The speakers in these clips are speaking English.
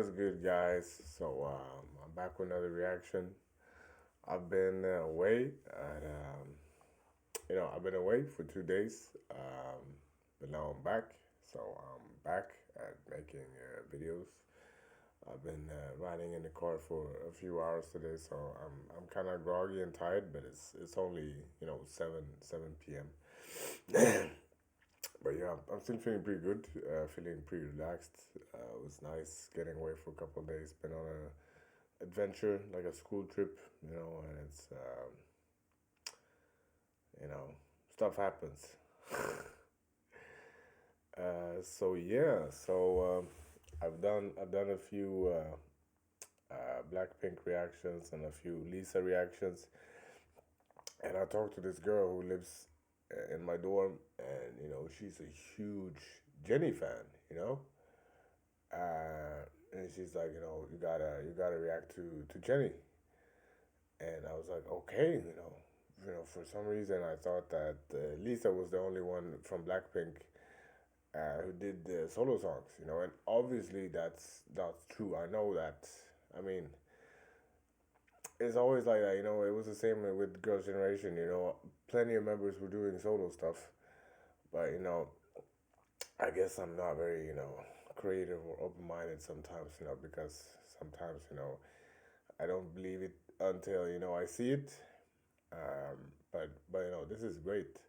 What's good, guys? I'm back with another reaction. I've been away, I've been away for 2 days, but now I'm back. So I'm back at making videos. I've been riding in the car for a few hours today, so I'm kind of groggy and tired, but it's only 7 p.m. But yeah, I'm still feeling pretty good, feeling pretty relaxed. It was nice getting away for a couple of days. Been on a adventure, like a school trip, and it's you know, stuff happens. I've done a few Blackpink reactions and a few Lisa reactions, and I talked to this girl who lives in my dorm, and she's a huge Jennie fan, and she's like, you gotta react to Jennie, and I was like, okay, for some reason I thought that Lisa was the only one from Blackpink who did the solo songs, and obviously that's true. I know that. I mean, it's always like that, It was the same with Girls' Generation, Plenty of members were doing solo stuff, but I guess I'm not very, creative or open minded sometimes, because sometimes, I don't believe it until I see it. But this is great.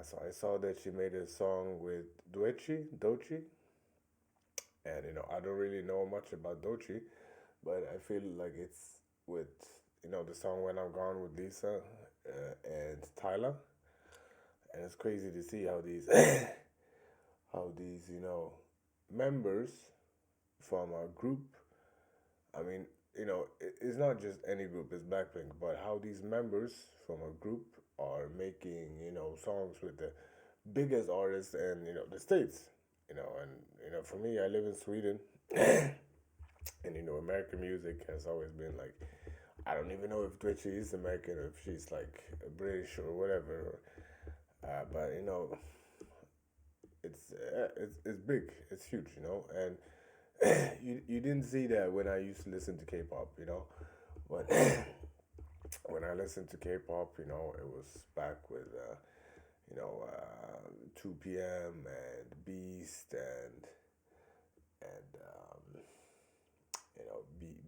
So I saw that she made a song with Dochi, and I don't really know much about Dochi, but I feel like it's with the song When I'm Gone with Lisa and Tyler, and it's crazy to see how these members from a group. I mean, it's not just any group, it's Blackpink, but how these members from a group are making, songs with the biggest artists and, the States, and, for me, I live in Sweden, and, American music has always been like, I don't even know if Twitchy is American or if she's like British or whatever, but, it's big, it's huge, and you didn't see that when I used to listen to K-pop, but when I listened to K-pop, it was back with 2 p.m. and Beast and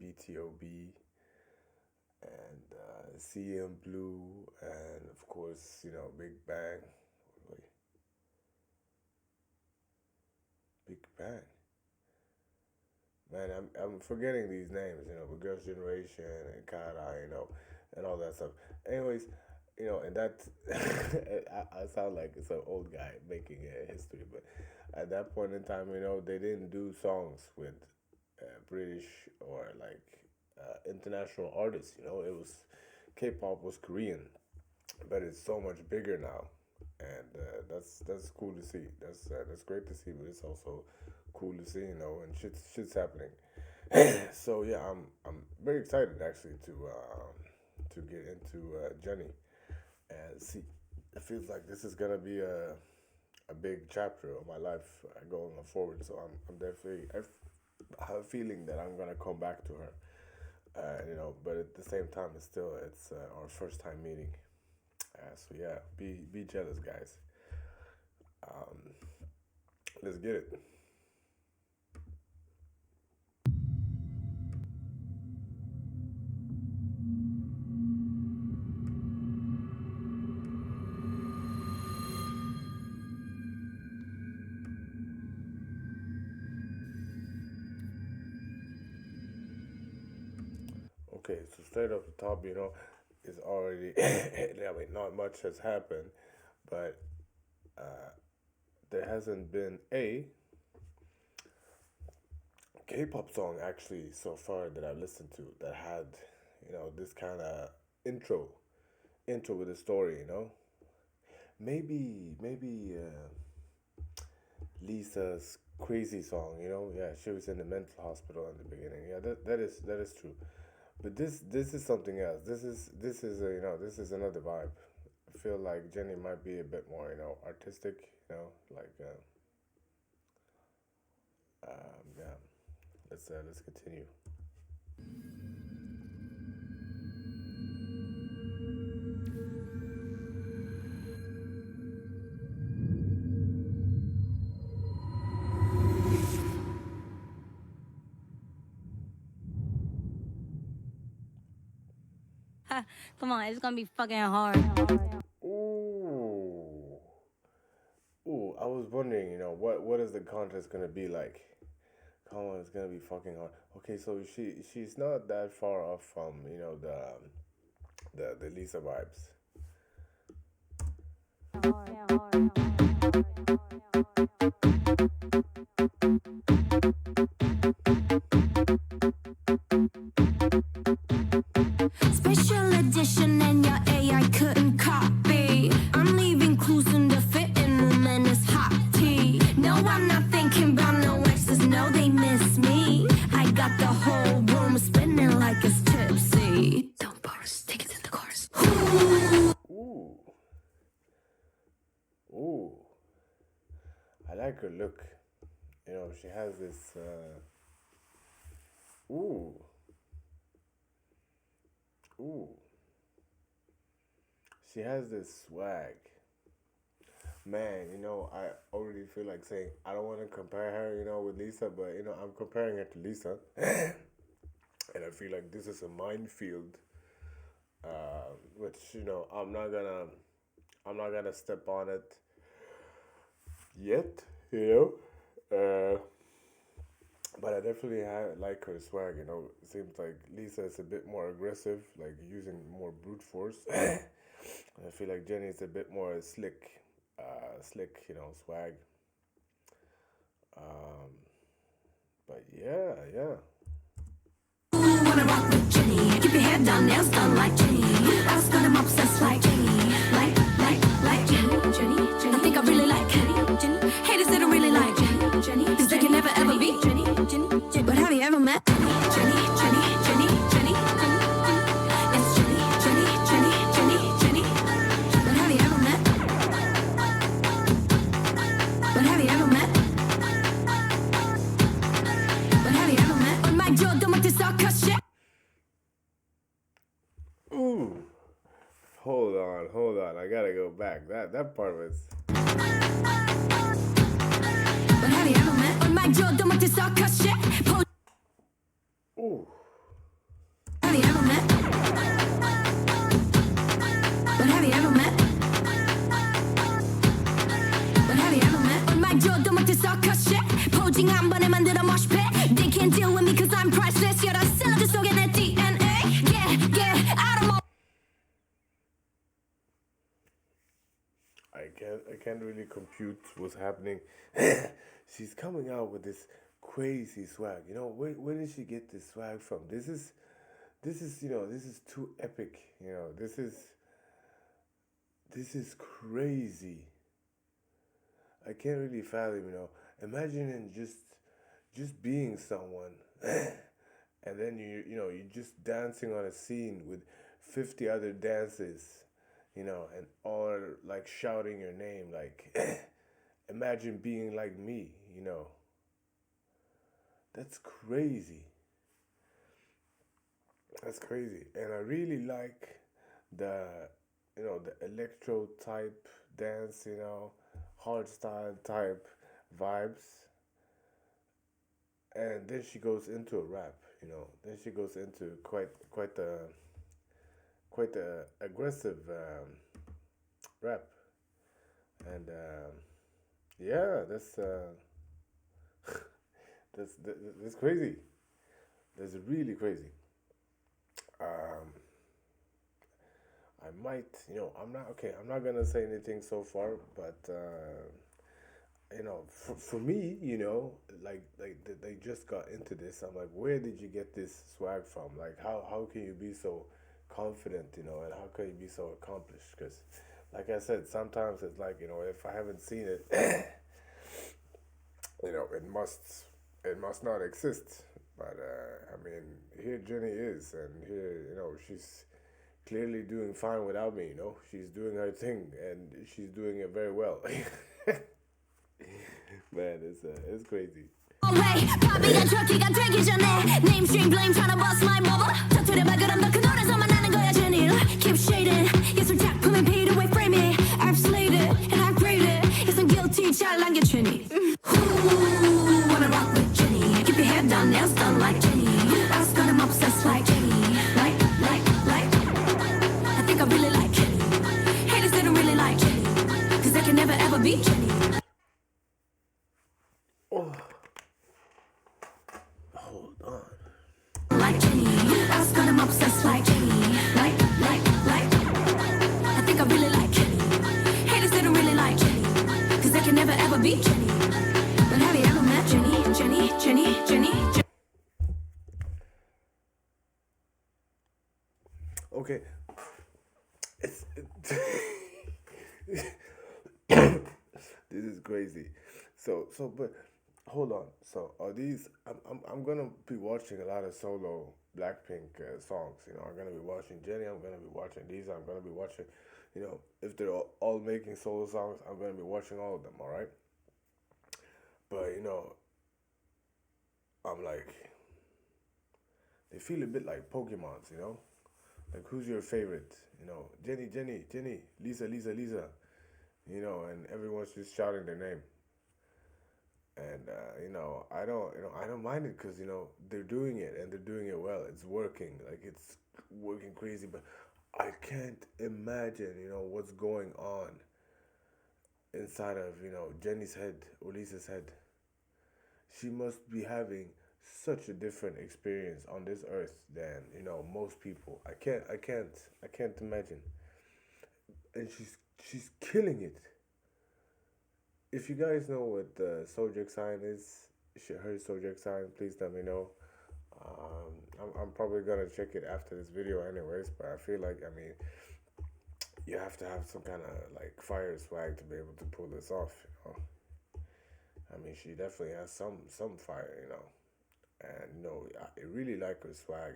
BTOB and CM Blue and of course Big Bang. Wait, Big Bang. Man, I'm forgetting these names, but Girls' Generation and Kara, and all that stuff. Anyways, and that I sound like it's an old guy making a history, but at that point in time, they didn't do songs with British or like international artists. It was K-pop was Korean, but it's so much bigger now, and that's cool to see. That's great to see, but it's also cool to see, and shit's happening. So yeah, I'm very excited actually to get into Jennie and see. It feels like this is gonna be a big chapter of my life going forward. So I'm definitely I have a feeling that I'm gonna come back to her. But at the same time, it's our first time meeting. So yeah, be jealous, guys. Um, let's get it. Okay, so straight off the top, it's already. I mean, not much has happened, but uh, there hasn't been a K-pop song actually so far that I've listened to that had, this kind of intro, intro with a story. Maybe Lisa's crazy song. Yeah, she was in the mental hospital in the beginning. Yeah, that is true. But this is something else. This is another vibe. I feel like Jennie might be a bit more artistic. Like yeah. let's continue. Come on, it's gonna be fucking hard. Ooh, ooh. I was wondering, what is the contest gonna be like? Come on, it's gonna be fucking hard. Okay, so she's not that far off from the Lisa vibes. Special edition and your AI couldn't copy. I'm leaving clues in the fitting room and it's hot tea. No, I'm not thinking about no exes, no, they miss me. I got the whole room spinning like it's tipsy. Don't burst, take it to the chorus. Ooh, ooh. I like her look. She has this. Ooh, ooh. She has this swag. Man, I already feel like saying I don't want to compare her, with Lisa, but I'm comparing her to Lisa, and I feel like this is a minefield, which I'm not gonna step on it yet, uh, but I definitely like her swag. It seems like Lisa is a bit more aggressive, like using more brute force. I feel like Jenny is a bit more slick, swag. Um, but yeah, yeah. Wanna rock with Jenny? Keep your head down, nails done like Jenny. I was gonna obsessed like Jenny, like Jenny. I think I really like Jenny. Haters they don't really like Jenny, 'cause they can never ever be Jenny. But have you ever met Jenny? It's Jenny. But have you ever met? But have you ever met? But have you ever met? On my jaw, don't want to suck shit. Ooh, hold on. I gotta go back. That part was. But have you ever met? On my jaw, don't want to suck shit. Ooh, Have you ever met? But have you ever met? But have you ever met? On my jaw, don't want to suck shit. 포징 한 번에 만들어 mosh pit. They can't deal with me 'cause I'm priceless. You're a cylinder 속에 내 DNA. Yeah, I don't know. I can't really compute what's happening. She's coming out with this crazy swag. Where did she get this swag from? This is too epic. This is crazy. I can't really fathom. Imagining just being someone, and then you're just dancing on a scene with 50 other dancers, and all like shouting your name, like imagine being like me. That's crazy. That's crazy. And I really like the the electro type dance, hard style type vibes. And then she goes into a rap, Then she goes into quite the aggressive rap. And yeah, that's crazy. That's really crazy. Um, I might, I'm not okay. I'm not gonna say anything so far, but for me, they just got into this. I'm like, where did you get this swag from? Like, how can you be so confident, and how can you be so accomplished? Because, like I said, sometimes it's like, if I haven't seen it, it must not exist. But I mean, here Jenny is, and here, she's clearly doing fine without me. She's doing her thing, and she's doing it very well. Man, it's crazy. All way. 바비가 저기가 되기 전에 name stream blame tryna bust my bubble. 터뜨려봐 그럼 너 그 노래서만 아는 거야 Jenny. Keep shading 예술 작품에 paid away frame it. I've slayed it and I've prayed it. Yes I'm guilty 잘 남겨 Jenny. Who wanna rock with Jenny? Keep your head down, nails done like Jenny. Ask God I'm obsessed like Jenny. Like. I think I really like Jenny. Haters they don't really like Jenny. Cause they can never ever be Jenny. Oh. Hold on. Like Jenny. Ask God I'm obsessed like Jenny. Like. I think I really like Jenny. Haters they don't really like Jenny. Cause they can never ever be Jenny. But have you ever met Jenny? Okay. This is crazy. But hold on. So are these? I'm gonna be watching a lot of solo Blackpink songs. You know, I'm gonna be watching Jennie. I'm gonna be watching these. I'm gonna be watching. You know, if they're all making solo songs, I'm gonna be watching all of them. All right. But you know, I'm like, they feel a bit like Pokemons. You know, like who's your favorite? You know, Jennie, Lisa. You know, and everyone's just shouting their name. And you know, I don't mind it because you know they're doing it and they're doing it well. It's working, like it's working crazy. But I can't imagine, you know, what's going on inside of Jennie's head or Lisa's head. She must be having such a different experience on this earth than most people. I can't imagine. And she's killing it. If you guys know what the zodiac sign is, her zodiac sign, please let me know. I'm probably gonna check it after this video, anyways. But I feel like you have to have some kind of like fire swag to be able to pull this off. I mean, she definitely has some fire, and I really like her swag.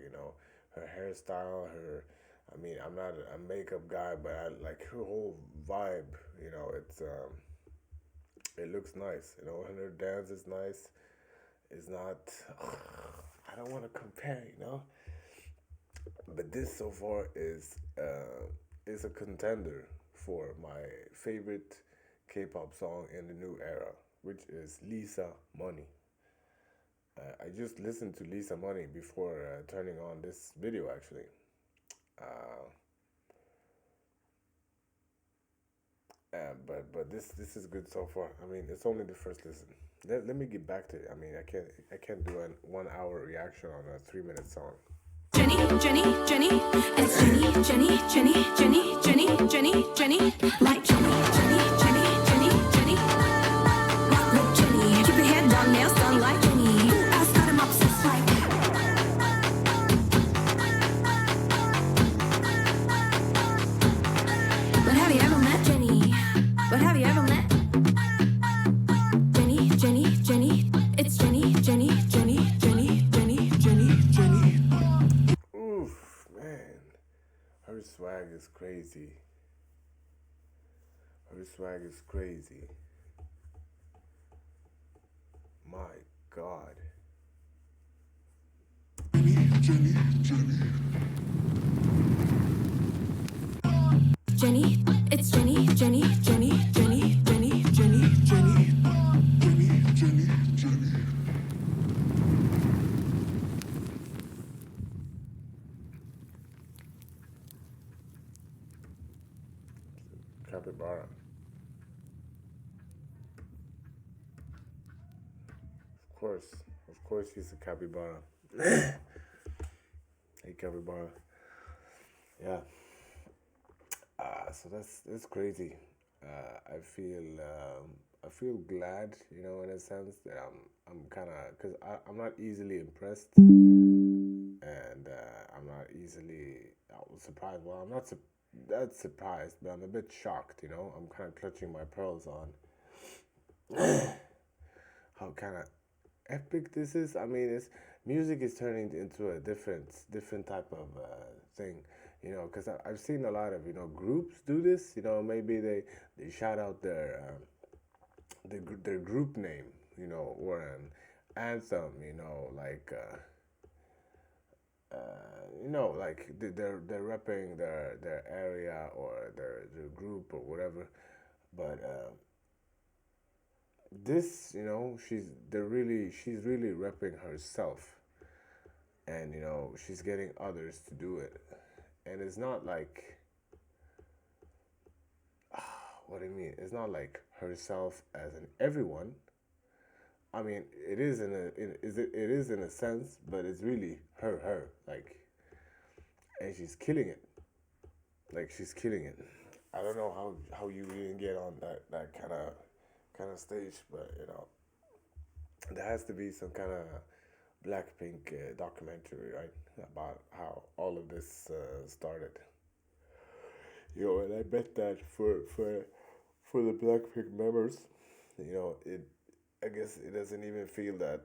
Her hairstyle, her. I mean, I'm not a makeup guy, but I like her whole vibe. It looks nice, and her dance is nice. It's not. I don't want to compare. But this so far is a contender for my favorite K-pop song in the new era, which is Lisa Money. I just listened to Lisa Money before turning on this video, actually. Uh, but this is good so far. I mean, it's only the first listen. Let me get back to it. I mean, I can't do a 1 hour reaction on a 3 minute song. Jennie, it's Jennie, like Jennie. Rock with Jennie, keep your head down, nails done like Jennie. Ask God I'm obsessed like. But have you ever met Jennie? But have you ever met Jennie? It's Jennie. Oof, man. Her swag is crazy. My God. Jennie, it's Jennie. Capybara. Of course he's a capybara. Hey capybara. Yeah. So that's crazy. I feel glad, in a sense that I'm kind of because I'm not easily impressed, and I'm not easily surprised. Well, I'm not that surprised, but I'm a bit shocked. I'm kind of clutching my pearls on how kind of epic this is. I mean, it's music is turning into a different type of thing. Because I've seen a lot of groups do this. Maybe they shout out their group name, or anthem, like they're repping their area or their group or whatever. But this, she's really repping herself, and she's getting others to do it, and it's not like what I mean. It's not like herself as in everyone. I mean, it is it is in a sense, but it's really her, like, and she's killing it. Like she's killing it. I don't know how you even get on that kind of stage, but there has to be some kind of Blackpink documentary, right, about how all of this started. And I bet that for the Blackpink members, it I guess it doesn't even feel that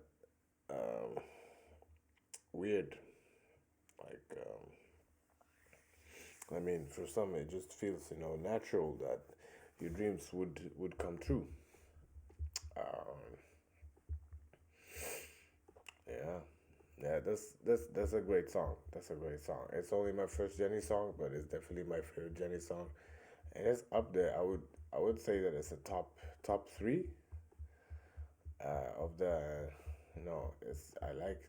um, weird. Like, I mean, for some, it just feels natural that your dreams would come true. Um, yeah, yeah. That's a great song. That's a great song. It's only my first Jenny song, but it's definitely my favorite Jenny song, and it's up there. I would say that it's a top three of the. It's I like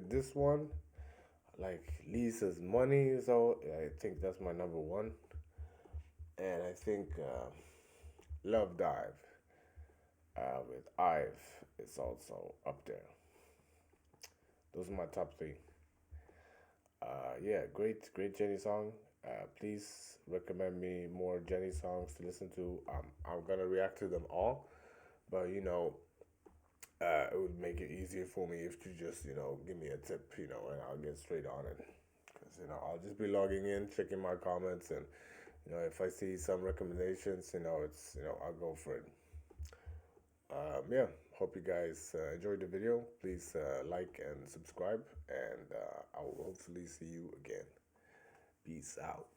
this one. Like Lisa's Money, so I think that's my number one, and I think Love Dive with Ive is also up there. Those are my top three. Yeah, great Jenny song. Please recommend me more Jenny songs to listen to. I'm gonna react to them all, but it would make it easier for me if you just give me a tip, and I'll get straight on it. Because I'll just be logging in, checking my comments, and if I see some recommendations, it's I'll go for it. Yeah, hope you guys enjoyed the video. Please like and subscribe, and I will hopefully see you again. Peace out.